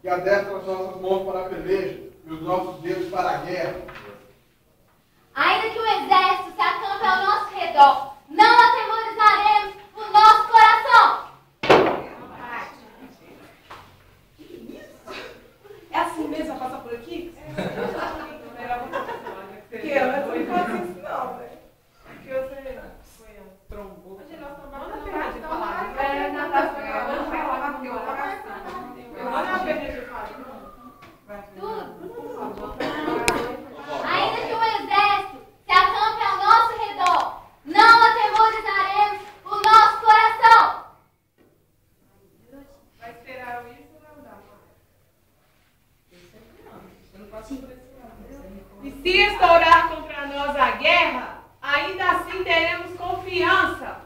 que adestra as nossas mãos para a peleja e os nossos dedos para a guerra. Ainda que o exército se acampe ao nosso redor, não atemorizaremos o nosso coração. É assim mesmo, vai passar por aqui? Porque eu não faço isso não, né? Porque você trombou. Ainda que o exército se acampe ao nosso redor, não atemorizaremos o nosso coração. Vai esperar isso ou não dá? Eu não passo por isso não. E se estourar contra nós a guerra, ainda assim teremos confiança.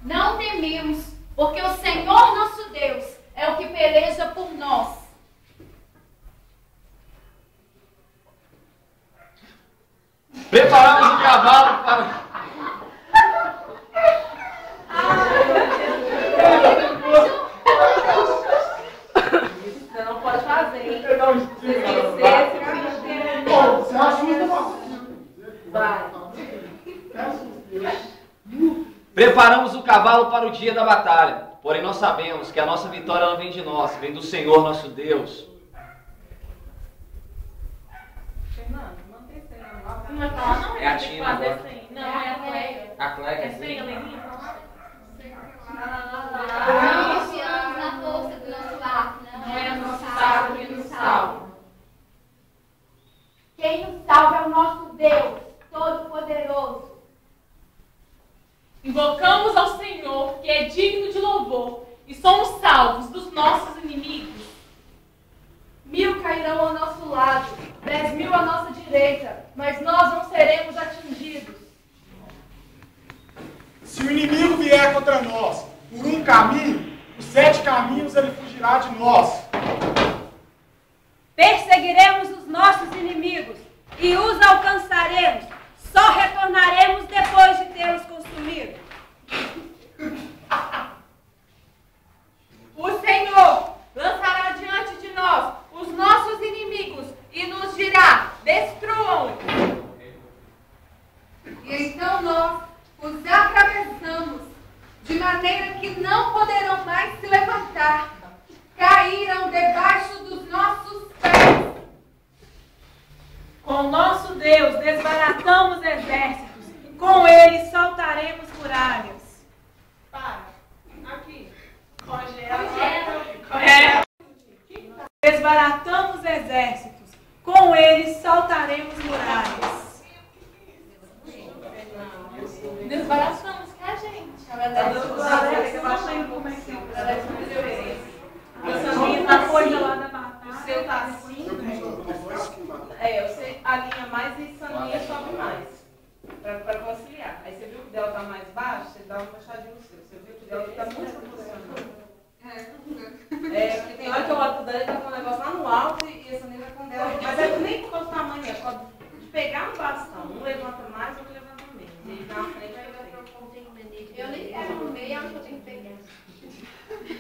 Não tememos, porque o Senhor nosso Deus é o que peleja por nós. Preparamos o cavalo para... Você não pode fazer, hein? Você assusta uma... Vai. Preparamos o cavalo para o dia da batalha, porém nós sabemos que a nossa vitória não vem de nós, vem do Senhor nosso Deus. Fernando, não tem esse negócio. Não vai falar, não, É a tem que Tina fazer agora. isso aí. Não, é a Cleia. A Cleia É sem a Leninha? Não confiamos na força do nosso arco, Não é o nosso sábado que nos salva. Quem nos salva é o nosso Deus, Todo-Poderoso. Invocamos ao Senhor, que é digno de louvor, e somos salvos dos nossos inimigos. 1000 cairão ao nosso lado, 10.000 à nossa direita, mas nós não seremos atingidos. Se o inimigo vier contra nós por um caminho, os 7 caminhos ele fugirá de nós. Perseguiremos os nossos inimigos e os alcançaremos. Só retornaremos depois de tê-los consumido. O Senhor lançará diante de nós os nossos inimigos e nos dirá: destruam-os. E então nós os atravessamos, de maneira que não poderão mais se levantar. Caíram debaixo dos nossos pés. Com nosso Deus desbaratamos exércitos, com ele saltaremos muralhas. Para. Aqui. Congela. Desbaratamos exércitos, com ele saltaremos muralhas. Desbaratamos, que é a gente. Eu não lembro como é que é. Essa minha coisa lá da batalha. O seu tá assim, eu sei, a linha mais e essa linha sobe mais. Pra conciliar. Aí você viu que o dela tá mais baixo, você dá uma puxadinha no seu. Você viu que o dela tá muito proporcional. Porque tem hora que eu olho pro dela e tá com o negócio lá no alto e essa linha tá com o dela. Mas é nem por causa do tamanho, é por causa de pegar no bastão. Um levanta mais, outro levanta menos. E aí na frente vai ver. Eu nem quero no meio, acho que eu tenho que pegar.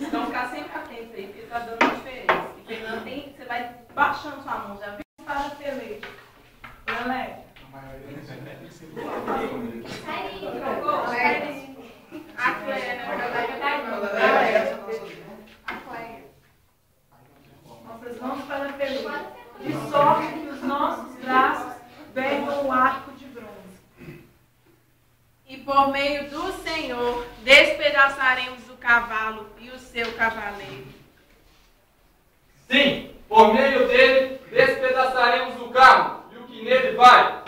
Então ficar sempre atento aí, porque tá dando diferença. E Fernando, você vai baixando sua mão, já viu? Para peleja. Galera. A Cleia, Nossas mãos para a peleja. De sorte que os nossos braços vergam o arco de bronze. E por meio do Senhor despedaçaremos o cavalo e o seu cavaleiro. Sim, por meio dele despedaçaremos o carro e o que nele vai.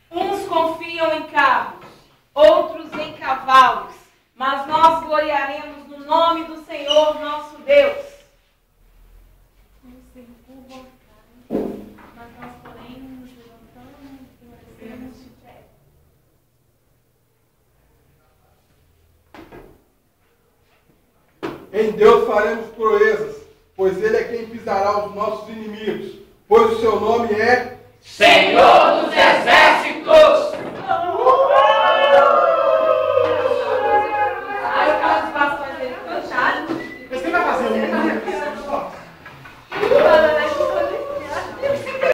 Uns confiam em carros, outros em cavalos, mas nós gloriaremos no nome do Senhor nosso Deus. Mas nós, porém, nos levantamos e oferecemos de pé. Em Deus faremos proezas, pois Ele é quem pisará os nossos inimigos, pois o seu nome é Senhor dos